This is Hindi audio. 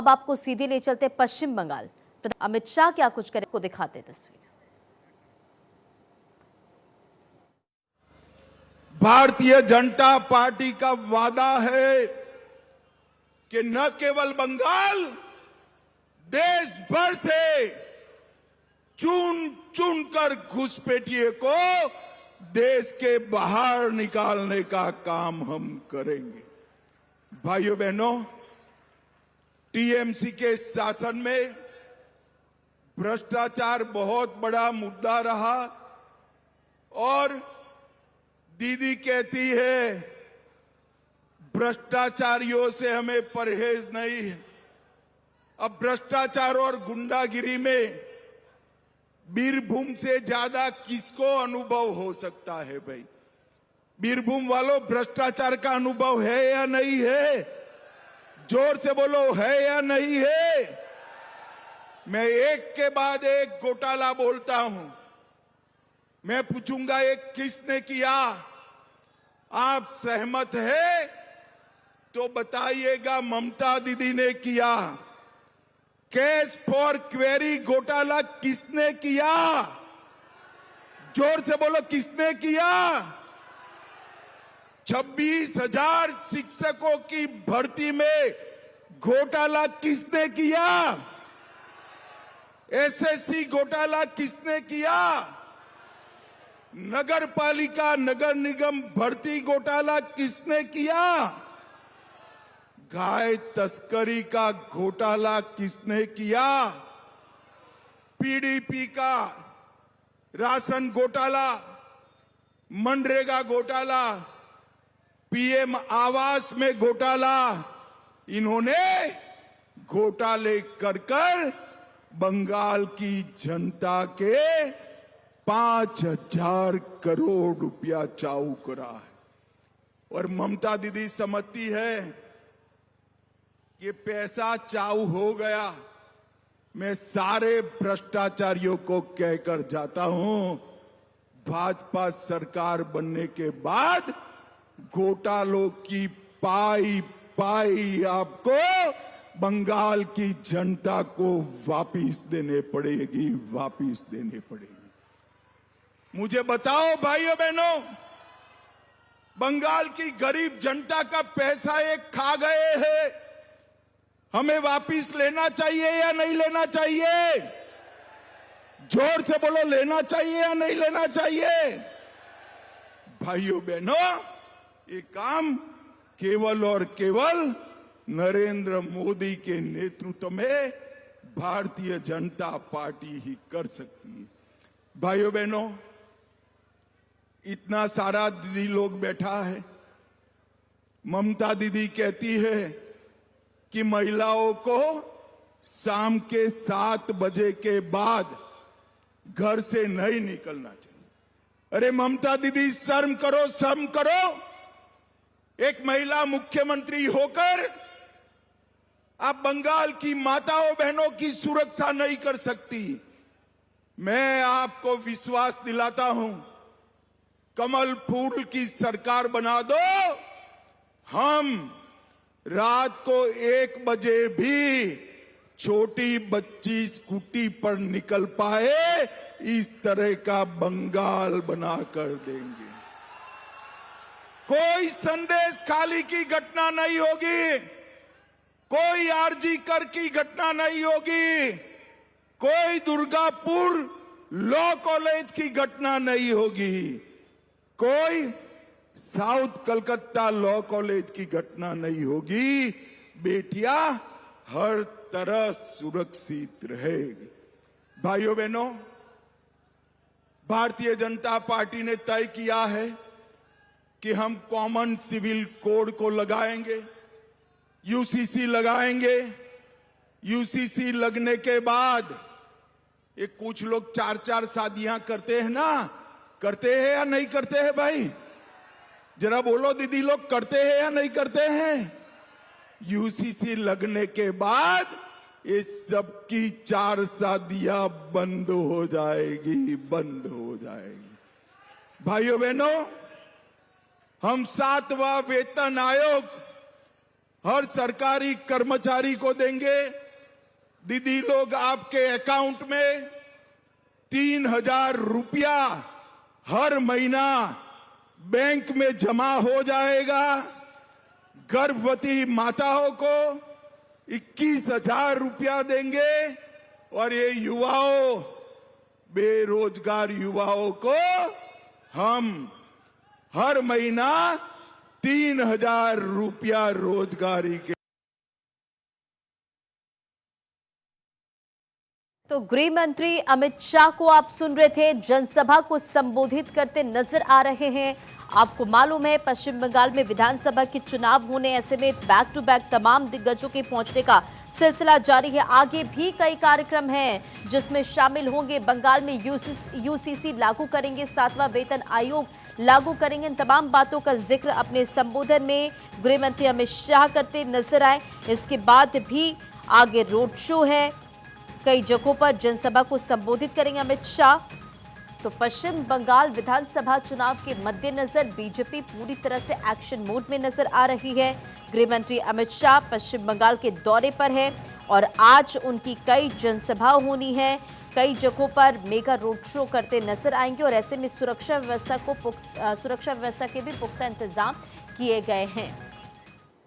अब आपको सीधे ले चलते पश्चिम बंगाल। अमित शाह क्या कुछ करे को दिखाते तस्वीर। भारतीय जनता पार्टी का वादा है कि न केवल बंगाल, देश भर से चुन चुन कर घुसपैठिए को देश के बाहर निकालने का काम हम करेंगे। भाइयों बहनों, टीएमसी के शासन में भ्रष्टाचार बहुत बड़ा मुद्दा रहा और दीदी कहती है भ्रष्टाचारियों से हमें परहेज नहीं है। अब भ्रष्टाचार और गुंडागिरी में बीरभूम से ज्यादा किसको अनुभव हो सकता है भाई? बीरभूम वालों, भ्रष्टाचार का अनुभव है या नहीं है? जोर से बोलो, है या नहीं है? मैं एक के बाद एक घोटाला बोलता हूं। मैं पूछूंगा एक किसने किया? आप सहमत है तो बताइएगा ममता दीदी ने किया। कैश फॉर क्वेरी घोटाला किसने किया? जोर से बोलो, किसने किया? 26,000 शिक्षकों की भर्ती में घोटाला किसने किया? एसएससी घोटाला किसने किया? नगर पालिका नगर निगम भर्ती घोटाला किसने किया? गाय तस्करी का घोटाला किसने किया? पीडीपी का राशन घोटाला, मनरेगा घोटाला, पीएम आवास में घोटाला, इन्होंने घोटाले कर बंगाल की जनता के 5,000 करोड़ रुपया चाऊ करा है। और ममता दीदी समझती है कि पैसा चाऊ हो गया। मैं सारे भ्रष्टाचारियों को कहकर जाता हूं, भाजपा सरकार बनने के बाद घोटालों की पाई पाई आपको बंगाल की जनता को वापिस देने पड़ेगी, वापिस देने पड़ेगी। मुझे बताओ भाइयों बहनों, बंगाल की गरीब जनता का पैसा एक खा गए हैं, हमें वापिस लेना चाहिए या नहीं लेना चाहिए? जोर से बोलो, लेना चाहिए या नहीं लेना चाहिए? भाइयों बहनों, ये काम केवल और केवल नरेंद्र मोदी के नेतृत्व में भारतीय जनता पार्टी ही कर सकती है। भाइयों बहनों, इतना सारा दीदी लोग बैठा है। ममता दीदी कहती है कि महिलाओं को शाम के 7 बजे के बाद घर से नहीं निकलना चाहिए। अरे ममता दीदी, शर्म करो, शर्म करो। एक महिला मुख्यमंत्री होकर आप बंगाल की माताओं बहनों की सुरक्षा नहीं कर सकती। मैं आपको विश्वास दिलाता हूं, कमल फूल की सरकार बना दो, हम रात को 1 बजे भी छोटी बच्ची स्कूटी पर निकल पाए, इस तरह का बंगाल बना कर देंगे। कोई संदेश खाली की घटना नहीं होगी, कोई आरजी कर की घटना नहीं होगी, कोई दुर्गापुर लॉ कॉलेज की घटना नहीं होगी, कोई साउथ कलकत्ता लॉ कॉलेज की घटना नहीं होगी। बेटियां हर तरह सुरक्षित रहेगी। भाइयों बहनों, भारतीय जनता पार्टी ने तय किया है कि हम कॉमन सिविल कोड को लगाएंगे, यूसीसी लगाएंगे। यूसीसी लगने के बाद ये कुछ लोग 4-4 शादियां करते हैं ना, करते हैं या नहीं करते हैं भाई? जरा बोलो दीदी लोग, करते हैं या नहीं करते हैं? यूसीसी लगने के बाद ये सबकी 4 शादियां बंद हो जाएगी, बंद हो जाएगी। भाइयों बहनों, हम 7वां वेतन आयोग हर सरकारी कर्मचारी को देंगे। दीदी लोग, आपके अकाउंट में 3,000 रुपया हर महीना बैंक में जमा हो जाएगा। गर्भवती माताओं को 21,000 रुपया देंगे और ये युवाओं, बेरोजगार युवाओं को हम हर महीना 3,000 रुपया रोजगारी के। तो गृह मंत्री अमित शाह को आप सुन रहे थे, जनसभा को संबोधित करते नजर आ रहे हैं। आपको मालूम है पश्चिम बंगाल में विधानसभा के चुनाव होने, ऐसे में बैक टू बैक तमाम दिग्गजों के पहुंचने का सिलसिला जारी है। आगे भी कई कार्यक्रम हैं जिसमें शामिल होंगे। बंगाल में यूसीसी लागू करेंगे, 7वां वेतन आयोग लागू करेंगे। इन तमाम बातों का जिक्र अपने संबोधन में गृह मंत्री अमित शाह करते नजर आए। इसके बाद भी आगे रोड शो है, कई जगहों पर जनसभा को संबोधित करेंगे अमित शाह। तो पश्चिम बंगाल विधानसभा चुनाव के मद्देनजर बीजेपी पूरी तरह से एक्शन मोड में नजर आ रही है। गृह मंत्री अमित शाह पश्चिम बंगाल के दौरे पर है और आज उनकी कई जनसभा होनी है, कई जगहों पर मेगा रोड शो करते नजर आएंगे और ऐसे में सुरक्षा व्यवस्था के भी पुख्ता इंतजाम किए गए हैं।